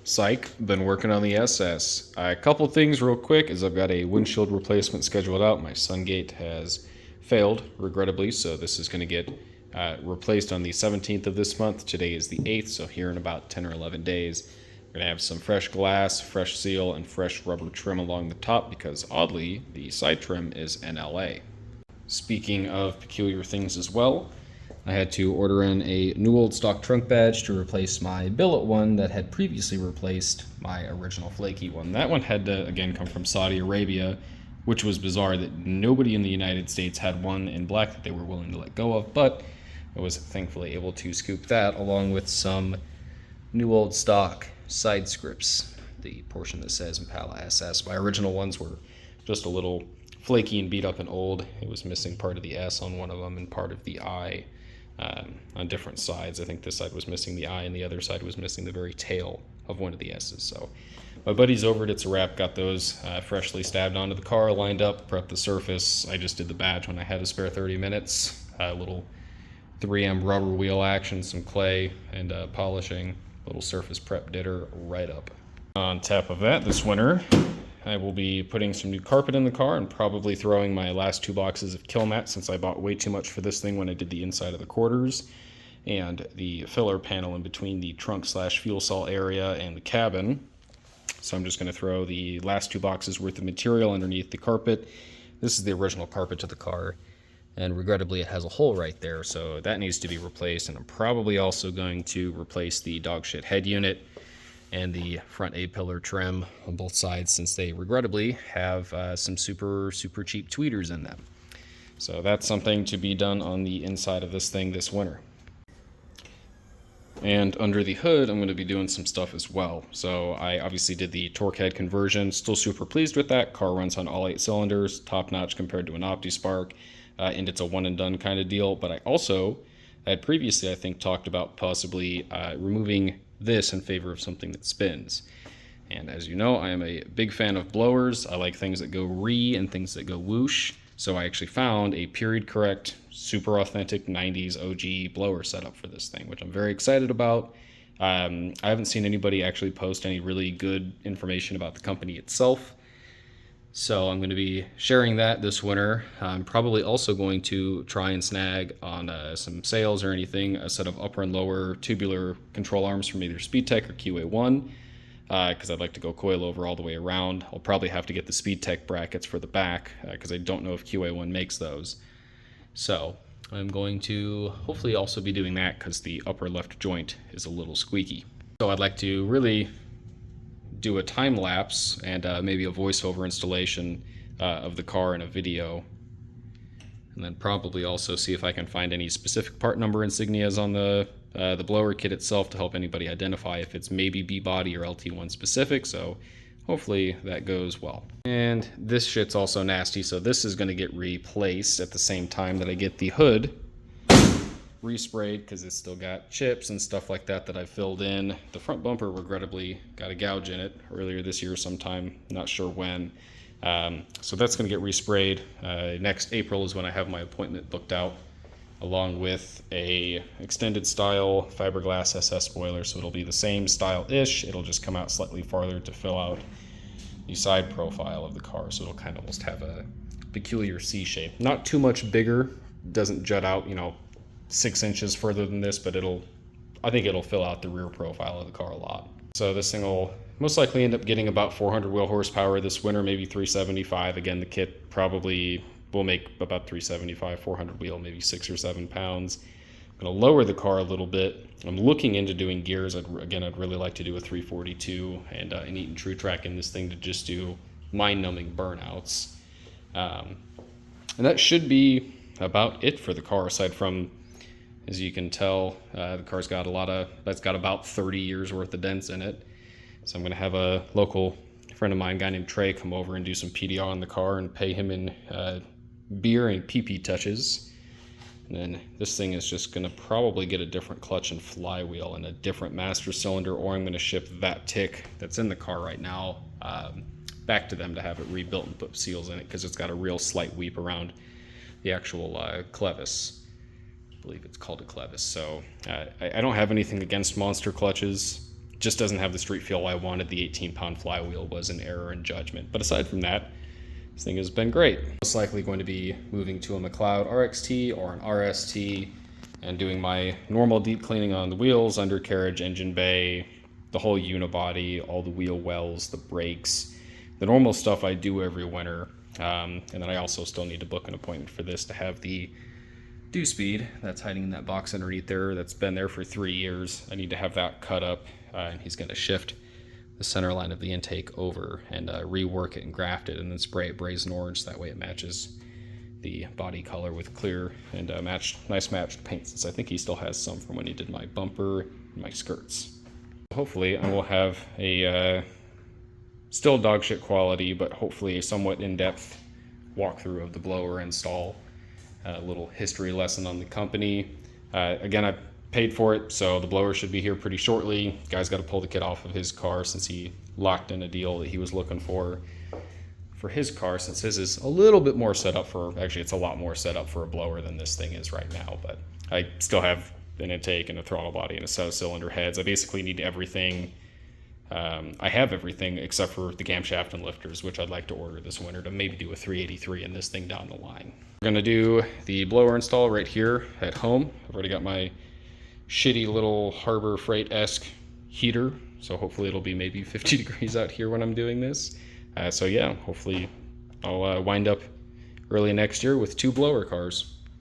Psych, been working on the SS. A couple things real quick is I've got a windshield replacement scheduled out. My sun gate has failed, regrettably, so this is going to get replaced on the 17th of this month. Today is the 8th, so here in about 10 or 11 days. We're going to have some fresh glass, fresh seal, and fresh rubber trim along the top because, oddly, the side trim is NLA. Speaking of peculiar things as well, I had to order in a new old stock trunk badge to replace my billet one that had previously replaced my original flaky one. That one had to, again, come from Saudi Arabia, which was bizarre that nobody in the United States had one in black that they were willing to let go of, but I was thankfully able to scoop that along with some new old stock side scripts, the portion that says Impala SS. My original ones were just a little flaky and beat up and old. It was missing part of the S on one of them and part of the I on different sides. I think this side was missing the I and the other side was missing the very tail of one of the S's. So my buddy's over at It's a Wrap, got those freshly stabbed onto the car, lined up, prepped the surface. I just did the badge when I had a spare 30 minutes. A little 3M rubber wheel action, some clay, and polishing. Little surface prep did her right up. On top of that, this winter, I will be putting some new carpet in the car and probably throwing my last 2 boxes of kill mat since I bought way too much for this thing when I did the inside of the quarters and the filler panel in between the trunk/fuel cell area and the cabin. So I'm just going to throw the last 2 boxes worth of material underneath the carpet. This is the original carpet to the car, and regrettably it has a hole right there, so that needs to be replaced. And I'm probably also going to replace the dog shit head unit and the front A-pillar trim on both sides since they regrettably have some super cheap tweeters in them. So that's something to be done on the inside of this thing this winter. And under the hood, I'm going to be doing some stuff as well. So I obviously did the torque head conversion, still super pleased with that. Car runs on all 8 cylinders, top notch compared to an OptiSpark, and it's a one and done kind of deal. But I had previously, I think, talked about possibly removing this in favor of something that spins. And as you know, I am a big fan of blowers. I like things that go ree and things that go whoosh. So I actually found a period correct, super authentic 90s OG blower setup for this thing, which I'm very excited about. I haven't seen anybody actually post any really good information about the company itself. So I'm going to be sharing that this winter. I'm probably also going to try and snag on some sales or anything a set of upper and lower tubular control arms from either SpeedTech or QA1 because I'd like to go coilover all the way around. I'll probably have to get the SpeedTech brackets for the back because I don't know if QA1 makes those. So I'm going to hopefully also be doing that because the upper left joint is a little squeaky. So I'd like to really do a time lapse and maybe a voiceover installation of the car in a video, and then probably also see if I can find any specific part number insignias on the blower kit itself to help anybody identify if it's maybe B-body or LT1 specific. So hopefully that goes well. And this shit's also nasty, so this is going to get replaced at the same time that I get the hood resprayed because it's still got chips and stuff like that I filled in. The front bumper regrettably got a gouge in it earlier this year sometime, not sure when. So that's going to get resprayed. Next April is when I have my appointment booked out, along with a extended style fiberglass SS spoiler. So it'll be the same style-ish, it'll just come out slightly farther to fill out the side profile of the car. So it'll kind of almost have a peculiar C shape. Not too much bigger, doesn't jut out, 6 inches further than this, but I think it'll fill out the rear profile of the car a lot. So this thing will most likely end up getting about 400 wheel horsepower this winter, maybe 375. Again, the kit probably will make about 375, 400 wheel, maybe 6 or 7 pounds. I'm going to lower the car a little bit. I'm looking into doing gears. I'd really like to do a 342 and an Eaton True Track in this thing to just do mind-numbing burnouts. And that should be about it for the car, aside from, as you can tell, the car's got that's got about 30 years worth of dents in it. So I'm going to have a local friend of mine, a guy named Trey, come over and do some PDR on the car and pay him in beer and PP touches. And then this thing is just going to probably get a different clutch and flywheel and a different master cylinder, or I'm going to ship that tick that's in the car right now back to them to have it rebuilt and put seals in it because it's got a real slight weep around the actual clevis. I believe it's called a clevis. So I don't have anything against monster clutches. just doesn't have the street feel I wanted. The 18-pound flywheel was an error in judgment. But aside from that, this thing has been great. Most likely going to be moving to a McLeod RXT or an RST and doing my normal deep cleaning on the wheels, undercarriage, engine bay, the whole unibody, all the wheel wells, the brakes, the normal stuff I do every winter. And then I also still need to book an appointment for this to have the dew speed that's hiding in that box underneath there that's been there for 3 years. I need to have that cut up, and he's going to shift the center line of the intake over and rework it and graft it and then spray it brazen orange. That way it matches the body color with clear and nice matched paint, since I think he still has some from when he did my bumper and my skirts. Hopefully I will have a still dog shit quality, but hopefully a somewhat in-depth walkthrough of the blower install, a little history lesson on the company. Again, I paid for it, so the blower should be here pretty shortly. Guy's got to pull the kit off of his car since he locked in a deal that he was looking for his car, since his is a little bit more set up for, actually it's a lot more set up for a blower than this thing is right now, but I still have an intake and a throttle body and a set of cylinder heads. I basically need everything. I have everything except for the camshaft and lifters, which I'd like to order this winter to maybe do a 383 in this thing down the line. We're gonna do the blower install right here at home. I've already got my shitty little Harbor Freight-esque heater, so hopefully it'll be maybe 50 degrees out here when I'm doing this. So yeah, hopefully I'll wind up early next year with 2 blower cars.